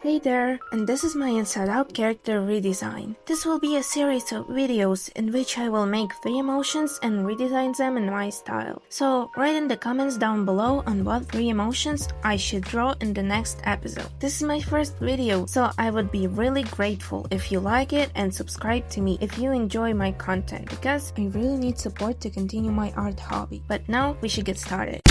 Hey there, and this is my Inside Out character redesign. This will be a series of videos in which I will make 3 emotions and redesign them in my style. So write in the comments down below on what 3 emotions I should draw in the next episode. This is my first video, so I would be really grateful if you like it and subscribe to me if you enjoy my content, because I really need support to continue my art hobby. But now we should get started.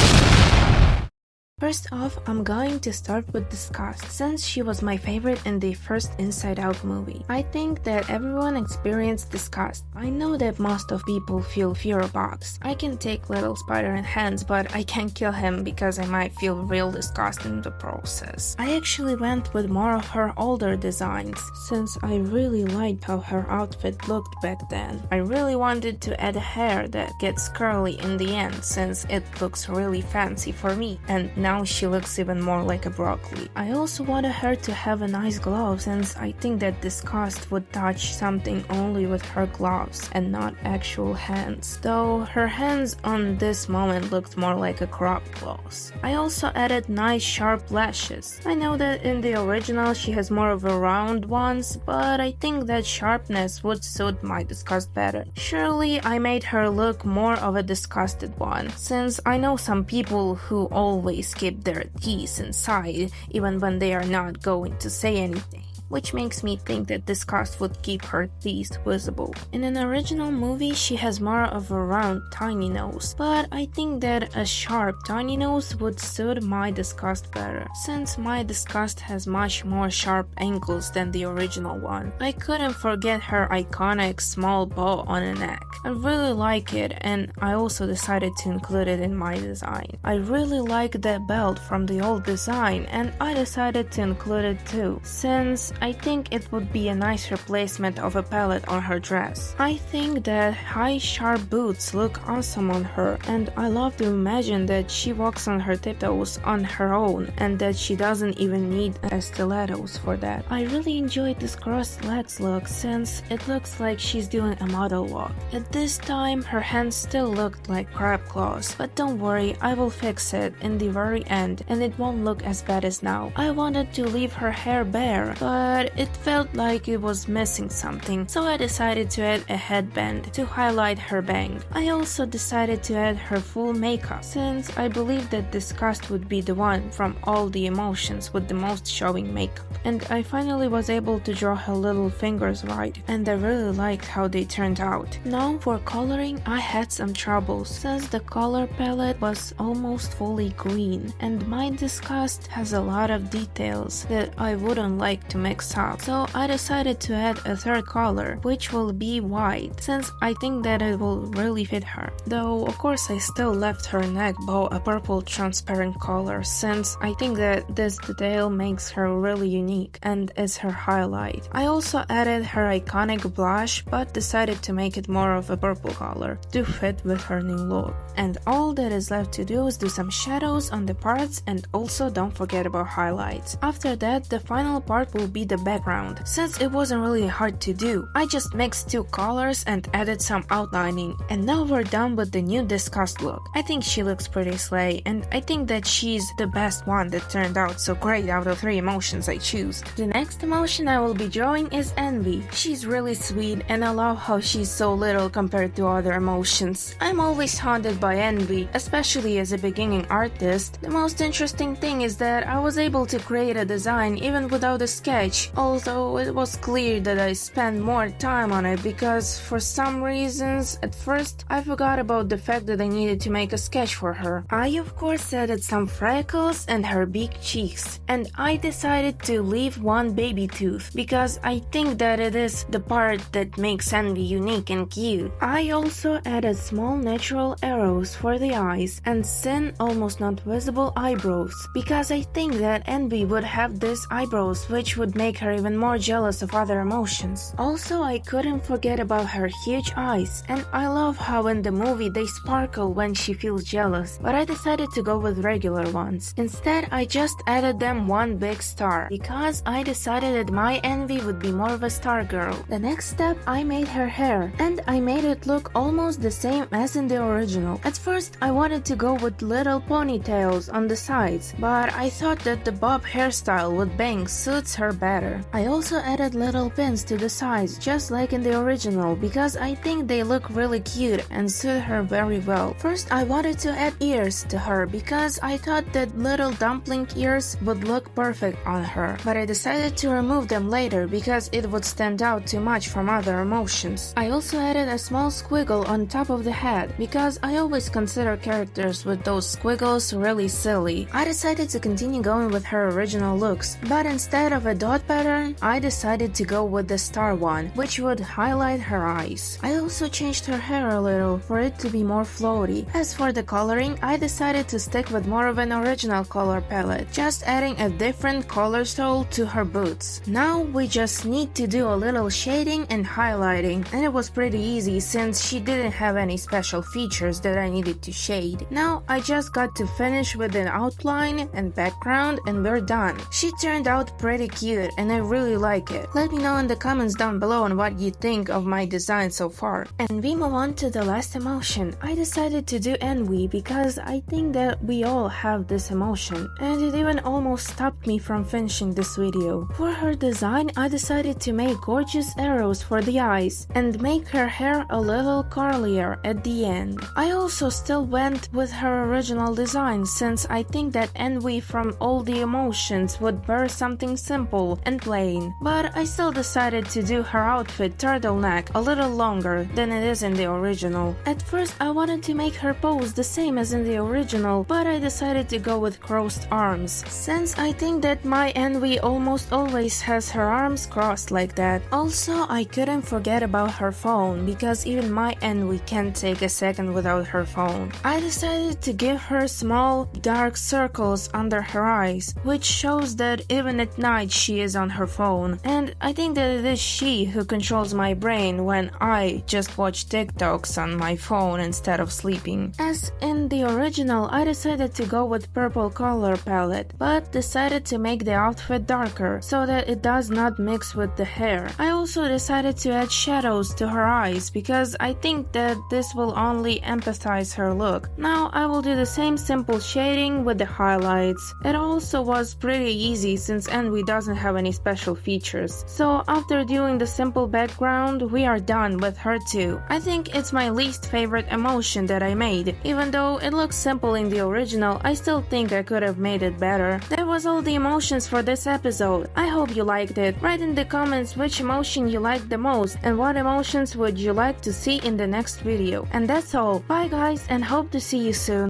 First off, I'm going to start with Disgust, since she was my favorite in the first Inside Out movie. I think that everyone experienced disgust. I know that most of people feel fear of bugs. I can take little spider in hands, but I can't kill him because I might feel real disgust in the process. I actually went with more of her older designs, since I really liked how her outfit looked back then. I really wanted to add hair that gets curly in the end, since it looks really fancy for me, and now she looks even more like a broccoli. I also wanted her to have a nice glove, since I think that Disgust would touch something only with her gloves and not actual hands, though her hands on this moment looked more like a crop claws. I also added nice sharp lashes. I know that in the original she has more of a round ones, but I think that sharpness would suit my Disgust better. Surely I made her look more of a disgusted one, since I know some people who always keep their teeth inside even when they are not going to say anything, which makes me think that Disgust would keep her teeth visible. In an original movie, she has more of a round, tiny nose, but I think that a sharp, tiny nose would suit my Disgust better, since my Disgust has much more sharp angles than the original one. I couldn't forget her iconic small bow on her neck. I really like it, and I also decided to include it in my design. I really like that belt from the old design, and I decided to include it too, since I think it would be a nice replacement of a palette on her dress. I think that high sharp boots look awesome on her, and I love to imagine that she walks on her tiptoes on her own and that she doesn't even need stilettos for that. I really enjoyed this crossed legs look, since it looks like she's doing a model walk. At this time her hands still looked like crab claws, but don't worry, I will fix it in the very end and it won't look as bad as now. I wanted to leave her hair bare, but it felt like it was missing something, so I decided to add a headband to highlight her bang. I also decided to add her full makeup, since I believe that Disgust would be the one from all the emotions with the most showing makeup. And I finally was able to draw her little fingers right, and I really liked how they turned out. Now for coloring, I had some troubles, since the color palette was almost fully green, and my Disgust has a lot of details that I wouldn't like to mix up. So I decided to add a third color, which will be white, since I think that it will really fit her. Though of course I still left her neck bow a purple transparent color, since I think that this detail makes her really unique and is her highlight. I also added her iconic blush, but decided to make it more of a purple color to fit with her new look. And all that is left to do is do some shadows on the parts, and also don't forget about highlights. After that, the final part will be the background, since it wasn't really hard to do. I just mixed 2 colors and added some outlining, and now we're done with the new Disgust look. I think she looks pretty slay, and I think that she's the best one that turned out so great out of 3 emotions I choose. The next emotion I will be drawing is envy. She's really sweet, and I love how she's so little compared to other emotions. I'm always haunted by envy, especially as a beginning artist. The most interesting thing is that I was able to create a design even without a sketch, although it was clear that I spent more time on it because for some reasons at first I forgot about the fact that I needed to make a sketch for her. I of course added some freckles and her big cheeks, and I decided to leave one baby tooth because I think that it is the part that makes Envy unique and cute. I also added small natural arrows for the eyes and thin almost not visible eyebrows because I think that Envy would have these eyebrows which would make her even more jealous of other emotions. Also, I couldn't forget about her huge eyes, and I love how in the movie they sparkle when she feels jealous, but I decided to go with regular ones. Instead, I just added them one big star, because I decided that my envy would be more of a star girl. The next step, I made her hair, and I made it look almost the same as in the original. At first, I wanted to go with little ponytails on the sides, but I thought that the bob hairstyle with bangs suits her better. I also added little pins to the sides, just like in the original, because I think they look really cute and suit her very well. First, I wanted to add ears to her because I thought that little dumpling ears would look perfect on her, but I decided to remove them later because it would stand out too much from other emotions. I also added a small squiggle on top of the head because I always consider characters with those squiggles really silly. I decided to continue going with her original looks, but instead of a dot pattern, I decided to go with the star one, which would highlight her eyes. I also changed her hair a little for it to be more floaty. As for the coloring, I decided to stick with more of an original color palette, just adding a different color stole to her boots. Now we just need to do a little shading and highlighting, and it was pretty easy since she didn't have any special features that I needed to shade. Now I just got to finish with an outline and background and we're done. She turned out pretty cute and I really like it. Let me know in the comments down below on what you think of my design so far. And we move on to the last emotion. I decided to do envy because I think that we all have this emotion, and it even almost stopped me from finishing this video. For her design, I decided to make gorgeous arrows for the eyes and make her hair a little curlier at the end. I also still went with her original design since I think that envy from all the emotions would wear something simple and plain, but I still decided to do her outfit turtleneck a little longer than it is in the original. At first I wanted to make her pose the same as in the original, but I decided to go with crossed arms, since I think that my envy almost always has her arms crossed like that. Also, I couldn't forget about her phone, because even my envy can't take a second without her phone. I decided to give her small dark circles under her eyes, which shows that even at night she is on her phone, and I think that it is she who controls my brain when I just watch TikToks on my phone instead of sleeping. As in the original, I decided to go with purple color palette, but decided to make the outfit darker so that it does not mix with the hair. I also decided to add shadows to her eyes because I think that this will only emphasize her look. Now I will do the same simple shading with the highlights. It also was pretty easy since envy doesn't have any special features. So after doing the simple background, we are done with her too. I think it's my least favorite emotion that I made. Even though it looks simple in the original, I still think I could have made it better. That was all the emotions for this episode. I hope you liked it. Write in the comments which emotion you liked the most and what emotions would you like to see in the next video. And that's all. Bye guys, and hope to see you soon.